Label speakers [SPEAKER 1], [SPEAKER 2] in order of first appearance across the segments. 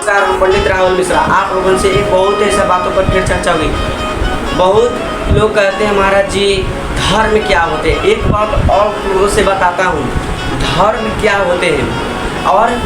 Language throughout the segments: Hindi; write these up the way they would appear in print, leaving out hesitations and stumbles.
[SPEAKER 1] नमस्कार, हम पंडित राहुल मिश्रा। आप लोगों से एक बहुत ऐसा बातों पर फिर चर्चा होगी। बहुत लोग कहते हैं महाराज जी धर्म क्या होते हैं। एक बात और लोगों से बताता हूँ, धर्म क्या होते हैं और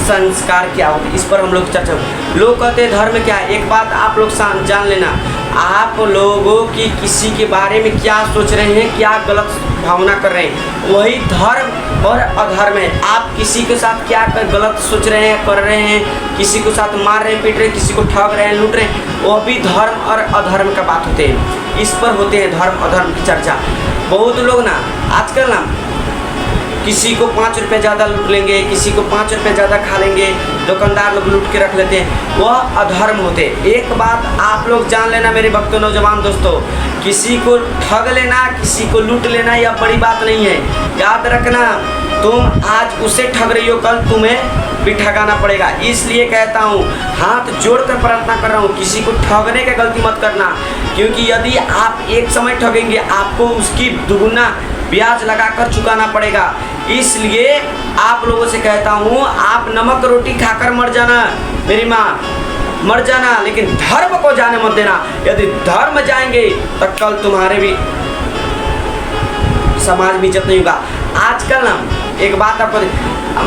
[SPEAKER 1] संस्कार क्या होते हैं, इस पर हम लोग चर्चा होगी। लोग कहते हैं धर्म क्या है। एक बात आप लोग जान लेना, आप लोगों की किसी के बारे में क्या सोच रहे हैं, क्या गलत भावना कर रहे हैं, वही धर्म और अधर्म है। आप किसी के साथ क्या गलत सोच रहे हैं, कर रहे हैं, किसी को साथ मार रहे हैं, पीट रहे हैं, किसी को ठग रहे हैं, लूट रहे हैं, वो भी धर्म और अधर्म का बात होते हैं। इस पर होते हैं धर्म अधर्म की चर्चा। बहुत लोग ना आजकल ना किसी को 5 रुपये ज़्यादा लूट लेंगे, किसी को 5 रुपये ज़्यादा खा लेंगे, दुकानदार लोग लूट के रख लेते हैं, वह अधर्म होते हैं। एक बात आप लोग जान लेना मेरे भक्तों, नौजवान दोस्तों, किसी को ठग लेना, किसी को लूट लेना यह बड़ी बात नहीं है। याद रखना, तुम आज उसे ठग रही हो, कल तुम्हें भी ठगाना पड़ेगा। इसलिए कहता हूँ, हाथ जोड़कर प्रार्थना कर रहा हूँ, किसी को ठगने की गलती मत करना, क्योंकि यदि आप एक समय ठगेंगे आपको उसकी दुगुना ब्याज लगाकर चुकाना पड़ेगा। इसलिए आप लोगों से कहता हूँ, आप नमक रोटी खाकर मर जाना मेरी माँ, मर जाना, लेकिन धर्म को जाने मत देना। यदि धर्म जाएंगे तो कल तुम्हारे भी समाज में इज्जत नहीं होगा। आजकल ना एक बात आपको,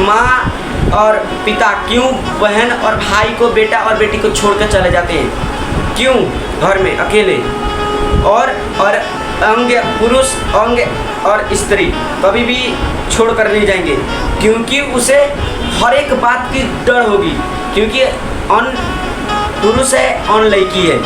[SPEAKER 1] माँ और पिता क्यों बहन और भाई को, बेटा और बेटी को छोड़कर चले जाते हैं? क्यों? घर में अकेले और अंग पुरुष अंग और स्त्री कभी भी छोड़कर नहीं जाएंगे, क्योंकि उसे हर एक बात की डर होगी, क्योंकि अन पुरुष है, अन लड़की है,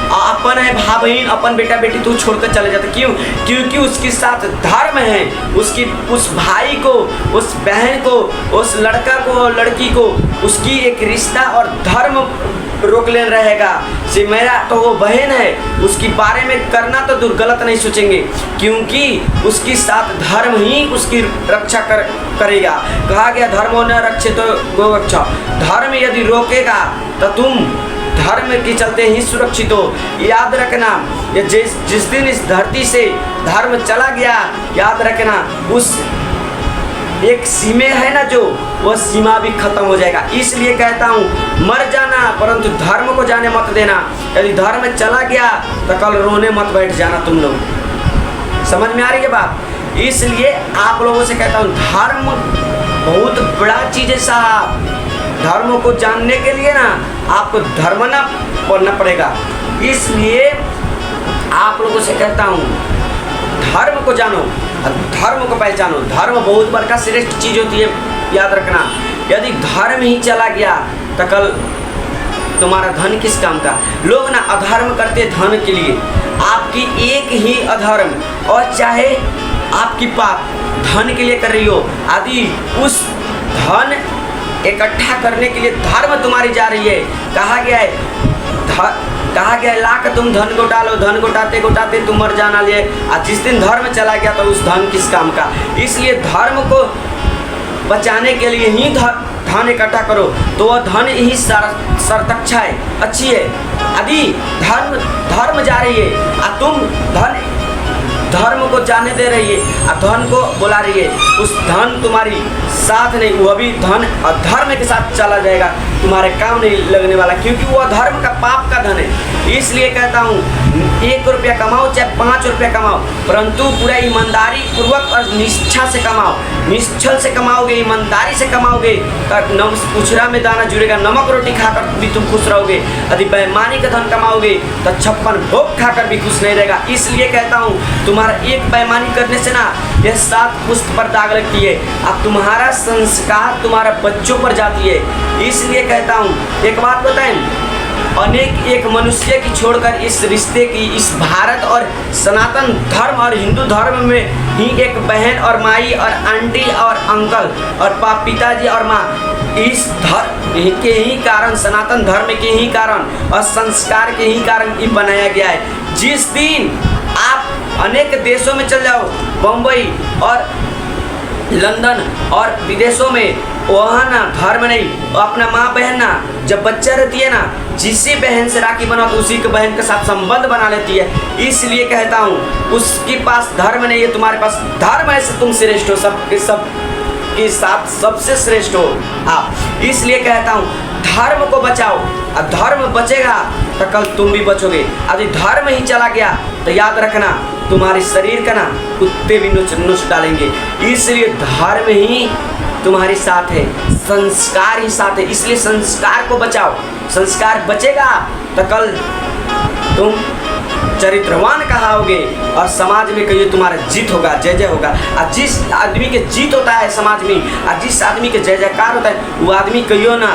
[SPEAKER 1] अपन है भाई बहन, अपन बेटा बेटी तू छोड़कर चले जाते। क्यों? क्योंकि उसके साथ धर्म है, उसकी उस भाई को, उस बहन को, उस लड़का को और लड़की को उसकी एक रिश्ता और धर्म रोक ले रहेगा। से मेरा तो वो बहन है, उसके बारे में करना तो दूर गलत नहीं सोचेंगे, क्योंकि उसके साथ धर्म ही उसकी रक्षा करेगा। कहा गया धर्मो न रक्षे तो गो रक्षा। धर्म यदि रोकेगा तो तुम धर्म के चलते ही सुरक्षित हो। याद रखना, ये जिस दिन इस धरती से धर्म चला गया, याद रखना उस एक सीमा है ना, जो वह सीमा भी खत्म हो जाएगा। इसलिए कहता हूँ, मर जाना परंतु धर्म को जाने मत देना। यदि धर्म चला गया तो कल रोने मत बैठ जाना तुम लोग। समझ में आ रही है बात? इसलिए आप लोगों से कहता हूँ, धर्म बहुत बड़ा चीज़ है साहब। धर्म को जानने के लिए ना आपको धर्म ना पढ़ना पड़ेगा। इसलिए आप लोगों से कहता हूँ, धर्म को जानो, धर्म को पहचानो। धर्म बहुत बड़का श्रेष्ठ चीज़ होती है, याद रखना। यदि धर्म ही चला गया तो कल तुम्हारा धन किस काम का? लोग ना अधर्म करते धन के लिए। आपकी एक ही अधर्म और चाहे आपकी पाप धन के लिए कर रही हो, यदि उस धन इकट्ठा करने के लिए धर्म तुम्हारी जा रही है, कहा गया है लाख तुम धन को डालो, धन गोटाते गोटाते तुम मर जाना लिए। और जिस दिन धर्म चला गया तो उस धन किस काम का? इसलिए धर्म को बचाने के लिए ही धन इकट्ठा करो, तो वह धन ही सरतक्षा है, अच्छी है। यदि धर्म जा रही है और तुम धर्म को जाने दे रही है और धन को बुला रही है, उस धन तुम्हारी साथ नहीं, वह भी धन अधर्म के साथ चला जाएगा, तुम्हारे काम नहीं लगने वाला, क्योंकि वह धर्म का पाप का धन है। इसलिए कहता हूँ, 1 रुपया कमाओ चाहे 5 रुपया कमाओ, परंतु पूरा ईमानदारी पूर्वक और निष्ठा से कमाओ। निश्चल से कमाओगे, ईमानदारी से कमाओगे तो कुचरा में दाना जुड़ेगा। नमक रोटी खाकर भी तुम खुश रहोगे। यदि बेईमानी का धन कमाओगे तो 56 भोग खाकर भी खुश नहीं रहेगा। इसलिए कहता हूँ, तुम्हारा एक बेईमानी करने से ना यह 7 पुष्ट पर दाग लगती है, अब तुम्हारा संस्कार तुम्हारा बच्चों पर जाती है। इसलिए कहता हूँ, एक बात बताएं, अनेक एक मनुष्य की छोड़कर इस रिश्ते की, इस भारत और सनातन धर्म और हिंदू धर्म में ही एक बहन और माई और आंटी और अंकल और पिताजी और माँ, इस धर्म के ही कारण, सनातन धर्म के ही कारण और संस्कार के ही कारण ये बनाया गया है। जिस दिन आप अनेक देशों में चल जाओ, बम्बई और लंदन और विदेशों में, वहाँ ना धर्म नहीं, अपना माँ बहन ना जब बच्चा रहती है ना, जिससे बहन से राखी बनाओ तो उसी के बहन के साथ संबंध बना लेती है। इसलिए कहता हूँ, उसके पास धर्म नहीं है, तुम्हारे पास धर्म है, तुम श्रेष्ठ हो, सब के साथ सबसे श्रेष्ठ हो आप। इसलिए कहता हूँ, धर्म को बचाओ, और धर्म बचेगा तो कल तुम भी बचोगे। यदि धर्म ही चला गया तो याद रखना तुम्हारे शरीर का ना कुत्ते भी नोच डालेंगे। इसलिए धर्म ही तुम्हारे साथ है, संस्कार ही साथ है, इसलिए संस्कार को बचाओ। संस्कार बचेगा तो कल तुम चरित्रवान कहाओगे और समाज में कहिए तुम्हारा जीत होगा, जय जय होगा। और जिस आदमी के जीत होता है समाज में, और जिस आदमी के जय जयकार होता है, वो आदमी कहियो ना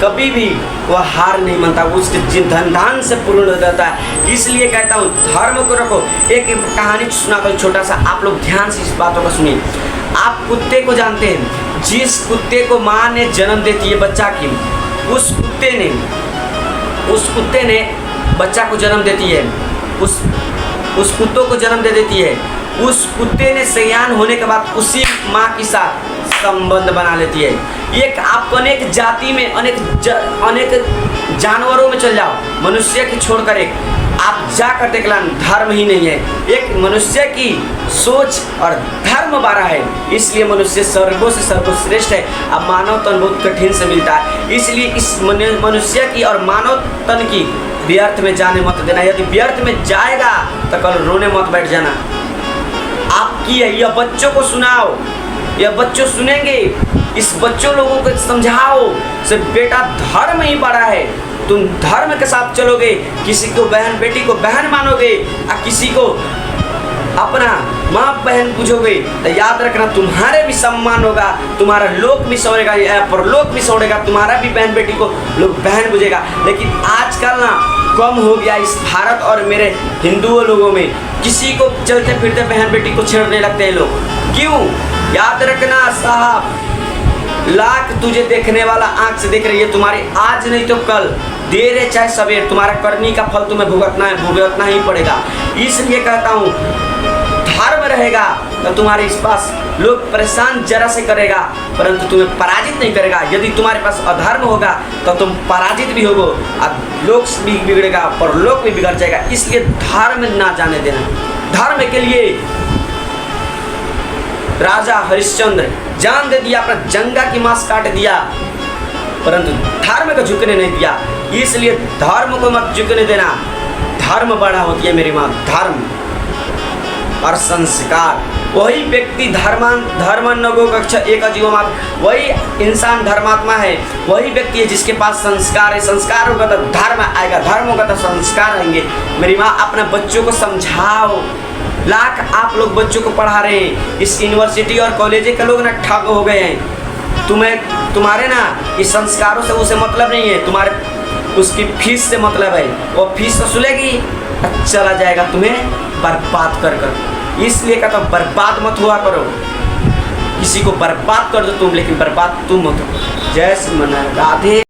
[SPEAKER 1] कभी भी वह हार नहीं मानता, उसके धन से पूर्ण रहता है। इसलिए कहता हूँ धर्म को रखो। एक कहानी सुनाता हूँ छोटा सा, आप लोग ध्यान से इस बातों को सुनिए। आप कुत्ते को जानते हैं, जिस कुत्ते को माँ ने जन्म देती है बच्चा की, उस कुत्ते ने बच्चा को जन्म देती है, उस कुत्तों को जन्म दे देती है। उस कुत्ते ने सयान होने के बाद उसी माँ के साथ संबंध बना लेती है। एक आप अनेक जाति में अनेक जानवरों में चल जाओ, मनुष्य की छोड़कर एक आप जाकर देखना धर्म ही नहीं है। एक मनुष्य की सोच और धर्म बारा है, इसलिए मनुष्य स्वर्गों से सर्वश्रेष्ठ है। अब मानव तन बहुत कठिन से मिलता है, इसलिए इस मनुष्य की और मानव तन की व्यर्थ में जाने मत देना। यदि व्यर्थ में जाएगा तो कल रोने मत बैठ जाना। आपकी है, यह बच्चों को सुनाओ, यह बच्चों सुनेंगे, इस बच्चों लोगों को समझाओ से बेटा धर्म ही बड़ा है। तुम धर्म के साथ चलोगे, किसी को बहन बेटी को बहन मानोगे और किसी को अपना माँ बहन पूछोगे तो याद रखना तुम्हारे भी सम्मान होगा, तुम्हारा लोक भी सौरेगा, परलोक भी सौरेगा, तुम्हारा भी बहन बेटी को लोग बहन बुझेगा। लेकिन आजकल ना कम हो गया इस भारत और मेरे हिंदुओं लोगों में, किसी को चलते फिरते बहन बेटी को छेड़ने लगते हैं लोग। क्यों? याद रखना साहब, लाख तुझे देखने वाला आंख से देख रही है तुम्हारी, आज नहीं तो कल, देर है चाहे सवेर, तुम्हारा करनी का फल तुम्हें भुगतना ही पड़ेगा। इसलिए कहता हूँ धर्म रहेगा तो तुम्हारे इस पास लोग परेशान जरा से करेगा परंतु तुम्हें पराजित नहीं करेगा। यदि तुम्हारे पास अधर्म होगा तो तुम पराजित भी होगो और लोक भी बिगड़ेगा पर लोक भी बिगड़ जाएगा। इसलिए धर्म ना जाने देना। धर्म के लिए राजा हरिश्चंद्र जान दे दिया, अपना जंगा की मांस काट दिया, परंतु धर्म को झुकने नहीं दिया। इसलिए धर्म को मत झुकने देना। धर्म बड़ा होती है मेरी माँ, धर्म और संस्कार। वही व्यक्ति धर्मन्नगो कक्षा एक अजीवो मात्र, वही इंसान धर्मात्मा है, वही व्यक्ति है जिसके पास संस्कार है। संस्कार होगा तो धर्म आएगा, धर्म होगा तो संस्कार आएंगे। मेरी माँ अपना बच्चों को समझाओ। लाख आप लोग बच्चों को पढ़ा रहे हैं, इस यूनिवर्सिटी और कॉलेज के लोग ना ठग हो गए हैं। तुम्हारे ना इस संस्कारों से उसे मतलब नहीं है, तुम्हारे उसकी फीस से मतलब है। वो फीस वसूलेगी, चला जाएगा तुम्हें बर्बाद कर। इसलिए कहता हूँ बर्बाद मत हुआ करो, किसी को बर्बाद कर दो तुम, लेकिन बर्बाद तुम मत हो। जय श्री राधे।